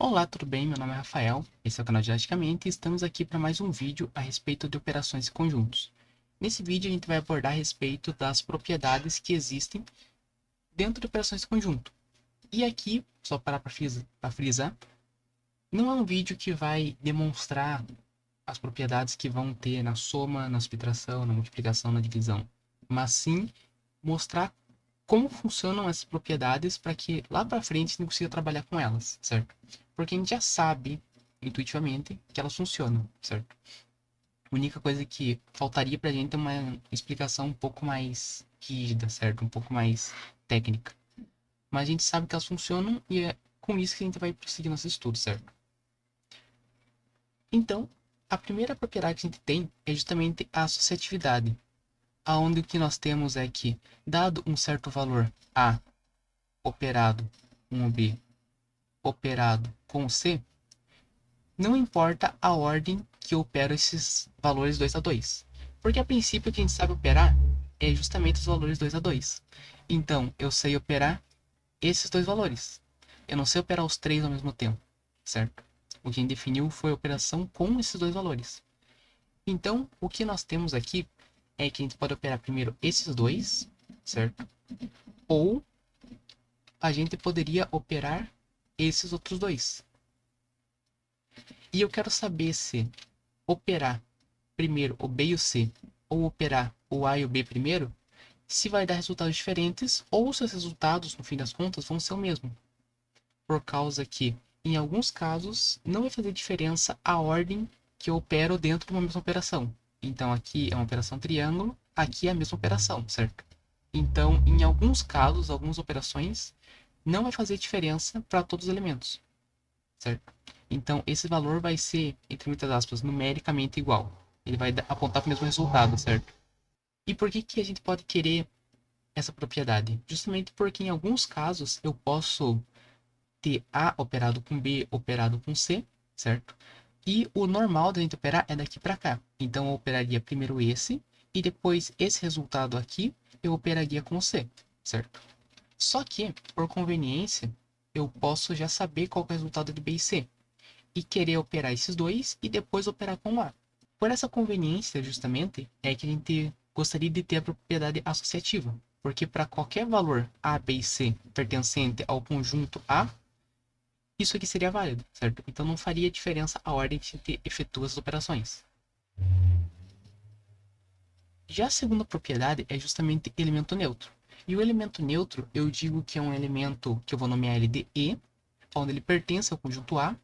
Olá, tudo bem? Meu nome é Rafael, esse é o canal Didaticamente e estamos aqui para mais um vídeo a respeito de operações e conjuntos. Nesse vídeo a gente vai abordar a respeito das propriedades que existem dentro de operações de conjunto. E aqui, só para frisar, não é um vídeo que vai demonstrar as propriedades que vão ter na soma, na subtração, na multiplicação, na divisão, mas sim mostrar como funcionam essas propriedades para que lá para frente a gente consiga trabalhar com elas, certo? Porque a gente já sabe intuitivamente que elas funcionam, certo? A única coisa que faltaria para a gente é uma explicação um pouco mais rígida, certo? Um pouco mais técnica. Mas a gente sabe que elas funcionam e é com isso que a gente vai prosseguir nosso estudo, certo? Então, a primeira propriedade que a gente tem é justamente a associatividade, aonde o que nós temos é que, dado um certo valor A operado com o B operado com o C, não importa a ordem que eu opero esses valores 2 a 2. Porque a princípio o que a gente sabe operar é justamente os valores 2 a 2. Então, eu sei operar esses dois valores. Eu não sei operar os três ao mesmo tempo, certo? O que a gente definiu foi a operação com esses dois valores. Então, o que nós temos aqui é que a gente pode operar primeiro esses dois, certo? Ou a gente poderia operar esses outros dois. E eu quero saber se operar primeiro o B e o C, ou operar o A e o B primeiro, se vai dar resultados diferentes, ou se os resultados, no fim das contas, vão ser o mesmo. Por causa que, em alguns casos, não vai fazer diferença a ordem que eu opero dentro de uma mesma operação. Então, aqui é uma operação triângulo, aqui é a mesma operação, certo? Então, em alguns casos, algumas operações, não vai fazer diferença para todos os elementos, certo? Então, esse valor vai ser, entre muitas aspas, numericamente igual. Ele vai apontar para o mesmo resultado, certo? E por que que a gente pode querer essa propriedade? Justamente porque em alguns casos eu posso ter A operado com B operado com C, certo? E o normal da gente operar é daqui para cá. Então eu operaria primeiro esse e depois esse resultado aqui eu operaria com C, certo? Só que, por conveniência, eu posso já saber qual é o resultado de B e C e querer operar esses dois e depois operar com A. Por essa conveniência, justamente, é que a gente gostaria de ter a propriedade associativa, porque para qualquer valor A, B e C pertencente ao conjunto A, isso aqui seria válido, certo? Então não faria diferença a ordem que a gente efetua as operações. Já a segunda propriedade é justamente elemento neutro. E o elemento neutro, eu digo que é um elemento que eu vou nomear ele de E, onde ele pertence ao conjunto A,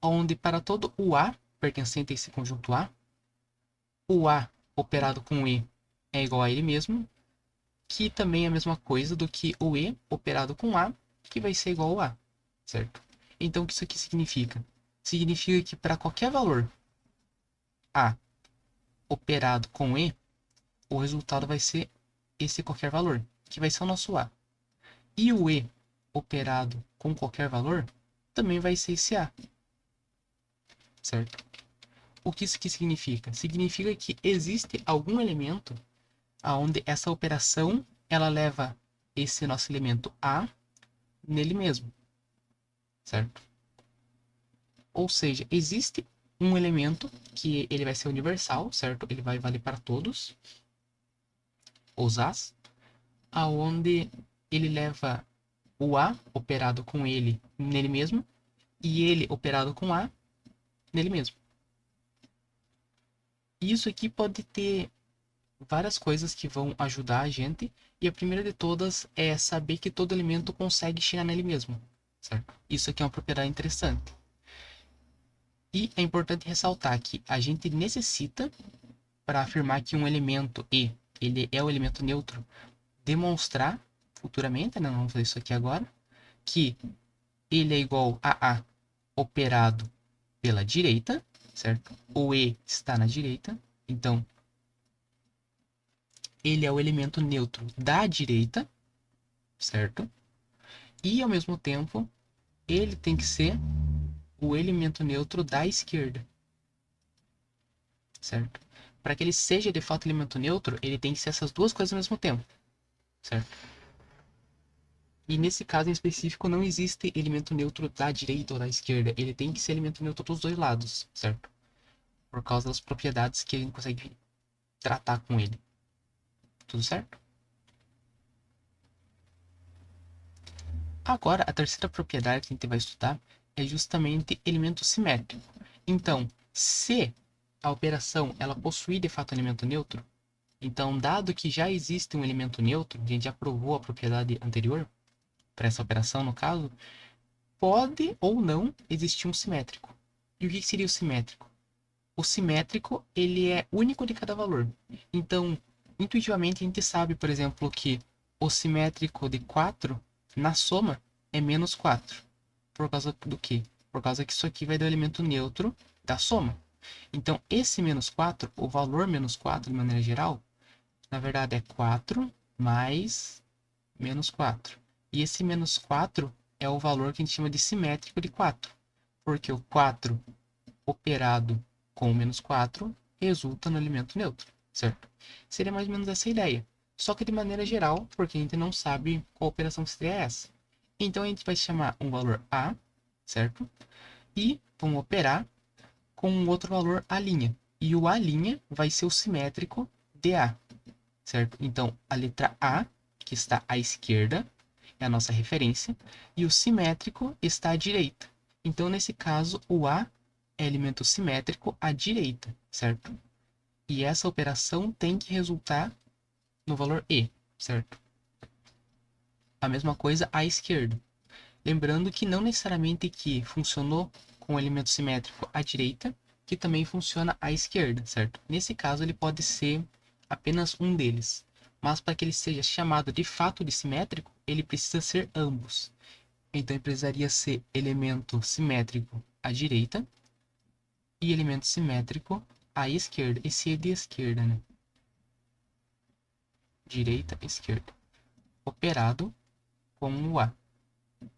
onde para todo o A pertencente a esse conjunto A, o A operado com E é igual a ele mesmo, que também é a mesma coisa do que o E operado com A, que vai ser igual ao A, certo? Então, o que isso aqui significa? Significa que para qualquer valor A operado com E, o resultado vai ser esse qualquer valor, que vai ser o nosso A. E o E operado com qualquer valor também vai ser esse A, certo? O que isso aqui significa? Significa que existe algum elemento aonde essa operação ela leva esse nosso elemento A nele mesmo, certo? Ou seja, existe um elemento que ele vai ser universal, certo? Ele vai valer para todos os A's, aonde ele leva o A operado com ele nele mesmo e ele operado com A nele mesmo. E isso aqui pode ter várias coisas que vão ajudar a gente, e a primeira de todas é saber que todo elemento consegue chegar nele mesmo, certo? Isso aqui é uma propriedade interessante. E é importante ressaltar que a gente necessita, para afirmar que um elemento E ele é o elemento neutro, demonstrar futuramente, né, não vamos fazer isso aqui agora, que ele é igual a A operado pela direita, certo? O E está na direita, então ele é o elemento neutro da direita, certo? E ao mesmo tempo, ele tem que ser o elemento neutro da esquerda, certo? Para que ele seja de fato elemento neutro, ele tem que ser essas duas coisas ao mesmo tempo, certo? E nesse caso em específico não existe elemento neutro da direita ou da esquerda. Ele tem que ser elemento neutro dos dois lados, certo? Por causa das propriedades que a gente consegue tratar com ele. Tudo certo? Agora, a terceira propriedade que a gente vai estudar é justamente elemento simétrico. Então, se a operação ela possui de fato um elemento neutro, então, dado que já existe um elemento neutro, a gente já provou a propriedade anterior, para essa operação no caso, pode ou não existir um simétrico. E o que seria o simétrico? O simétrico ele é único de cada valor. Então, intuitivamente a gente sabe, por exemplo, que o simétrico de 4 na soma é menos 4. Por causa do quê? Por causa que isso aqui vai dar o elemento neutro da soma. Então, esse menos 4, o valor menos 4 de maneira geral, na verdade é 4 mais menos 4. E esse menos 4 é o valor que a gente chama de simétrico de 4. Porque o 4 operado com o menos 4 resulta no elemento neutro, certo? Seria mais ou menos essa a ideia. Só que de maneira geral, porque a gente não sabe qual operação seria essa. Então a gente vai chamar um valor A, certo? E vamos operar com um outro valor A'. E o A' vai ser o simétrico de A, certo? Então a letra A, que está à esquerda, é a nossa referência, e o simétrico está à direita. Então, nesse caso, o A é elemento simétrico à direita, certo? E essa operação tem que resultar no valor E, certo? A mesma coisa à esquerda. Lembrando que não necessariamente que funcionou com o elemento simétrico à direita, que também funciona à esquerda, certo? Nesse caso, ele pode ser apenas um deles. Mas para que ele seja chamado de fato de simétrico, ele precisa ser ambos. Então, ele precisaria ser elemento simétrico à direita e elemento simétrico à esquerda. Esse é de esquerda, né? Direita, esquerda. Operado com o A.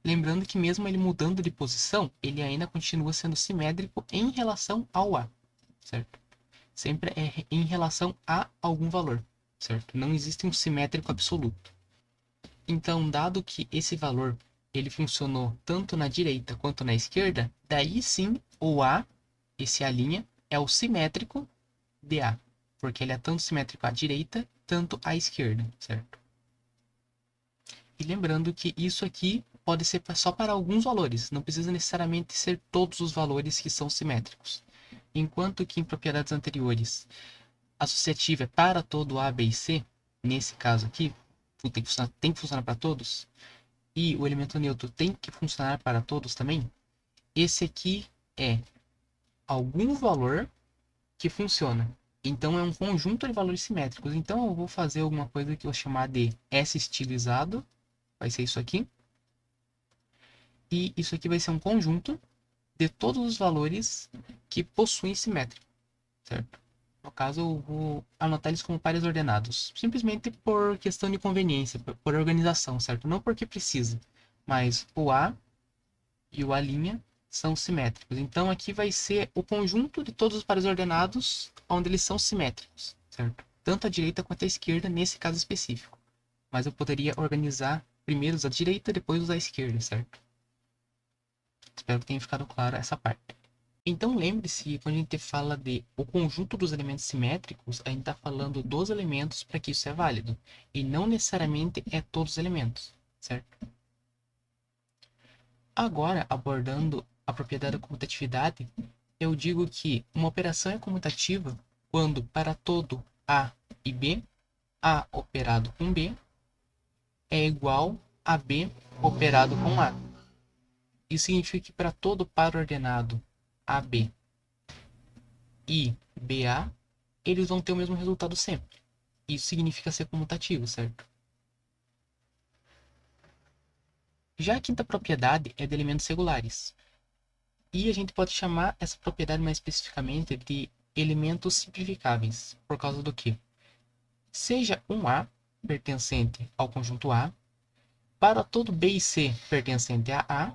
Lembrando que mesmo ele mudando de posição, ele ainda continua sendo simétrico em relação ao A, certo? Sempre é em relação a algum valor, certo? Não existe um simétrico absoluto. Então, dado que esse valor ele funcionou tanto na direita quanto na esquerda, daí sim o A, esse A', é o simétrico de A, porque ele é tanto simétrico à direita, tanto à esquerda, certo? E lembrando que isso aqui pode ser só para alguns valores, não precisa necessariamente ser todos os valores que são simétricos. Enquanto que em propriedades anteriores, associativa é para todo A, B e C, nesse caso aqui, tem que funcionar para todos, e o elemento neutro tem que funcionar para todos também, esse aqui é algum valor que funciona. Então é um conjunto de valores simétricos. Então eu vou fazer alguma coisa que eu vou chamar de S estilizado, vai ser isso aqui. E isso aqui vai ser um conjunto de todos os valores que possuem simétrico, certo? No caso, eu vou anotar eles como pares ordenados, simplesmente por questão de conveniência, por organização, certo? Não porque precisa, mas o A e o A' são simétricos. Então aqui vai ser o conjunto de todos os pares ordenados onde eles são simétricos, certo? Tanto a direita quanto a esquerda nesse caso específico. Mas eu poderia organizar primeiro os da direita, depois os da esquerda, certo? Espero que tenha ficado claro essa parte. Então lembre-se, quando a gente fala de o conjunto dos elementos simétricos, a gente está falando dos elementos para que isso é válido. E não necessariamente é todos os elementos, certo? Agora, abordando a propriedade da comutatividade, eu digo que uma operação é comutativa quando para todo A e B, A operado com B é igual a B operado com A. Isso significa que para todo par ordenado AB e BA, eles vão ter o mesmo resultado sempre. Isso significa ser comutativo, certo? Já a quinta propriedade é de elementos regulares. E a gente pode chamar essa propriedade mais especificamente de elementos simplificáveis. Por causa do que? Seja um A pertencente ao conjunto A, para todo B e C pertencente a A,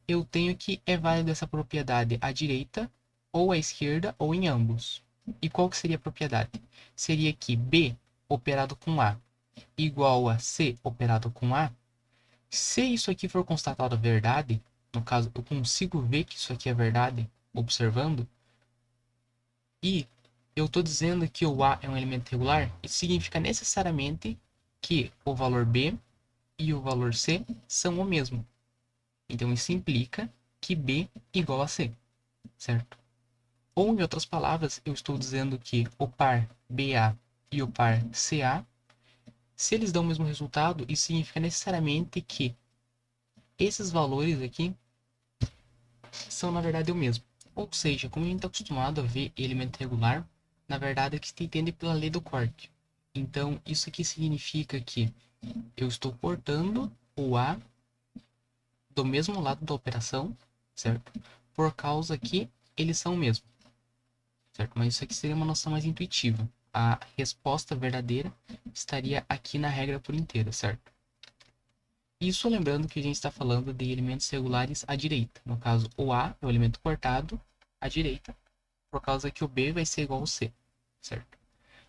eu tenho que é válida essa propriedade à direita, ou à esquerda, ou em ambos. E qual que seria a propriedade? Seria que B operado com A igual a C operado com A Se isso aqui for constatado verdade, no caso, eu consigo ver que isso aqui é verdade observando, e eu estou dizendo que o A é um elemento regular, isso significa necessariamente que o valor B e o valor C são o mesmo. Então isso implica que B igual a C, certo? Ou, em outras palavras, eu estou dizendo que o par BA e o par CA, se eles dão o mesmo resultado, isso significa necessariamente que esses valores aqui são, na verdade, o mesmo. Ou seja, como a gente está acostumado a ver elemento regular, na verdade é que se entende pela lei do corte. Então, isso aqui significa que eu estou cortando o A do mesmo lado da operação, certo? Por causa que eles são o mesmo, certo? Mas isso aqui seria uma noção mais intuitiva. A resposta verdadeira estaria aqui na regra por inteira, certo? Isso lembrando que a gente está falando de elementos regulares à direita. No caso, o A é o elemento cortado à direita, por causa que o B vai ser igual ao C, certo?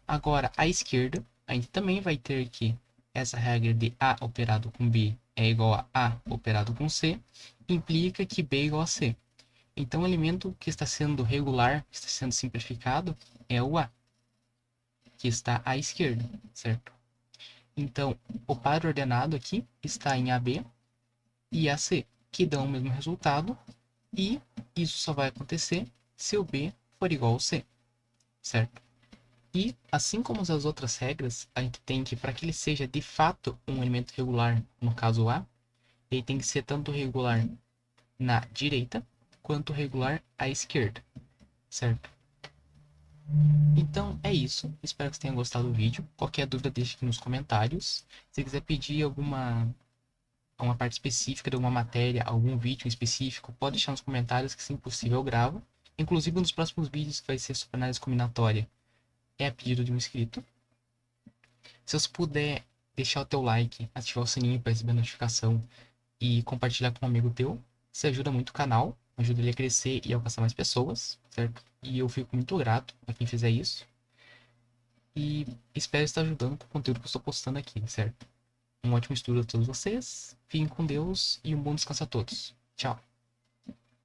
Agora, à esquerda, a gente também vai ter que essa regra de A operado com B é igual a A operado com C, implica que B é igual a C. Então, o elemento que está sendo regular, que está sendo simplificado, é o A, que está à esquerda, certo? Então, o par ordenado aqui está em AB e AC, que dão o mesmo resultado, e isso só vai acontecer se o B for igual ao C, certo? E, assim como as outras regras, a gente tem que, para que ele seja de fato um elemento regular, no caso A, ele tem que ser tanto regular na direita quanto regular à esquerda, certo? Então é isso. Espero que você tenha gostado do vídeo. Qualquer dúvida, deixe aqui nos comentários. Se quiser pedir uma parte específica de uma matéria, algum vídeo específico, pode deixar nos comentários que, se possível, eu gravo. Inclusive, um dos próximos vídeos que vai ser sobre análise combinatória é a pedido de um inscrito. Se você puder deixar o teu like, ativar o sininho para receber a notificação e compartilhar com um amigo teu, isso ajuda muito o canal, ajuda ele a crescer e alcançar mais pessoas, certo? E eu fico muito grato a quem fizer isso. E espero estar ajudando com o conteúdo que eu estou postando aqui, certo? Um ótimo estudo a todos vocês, fiquem com Deus e um bom descanso a todos. Tchau!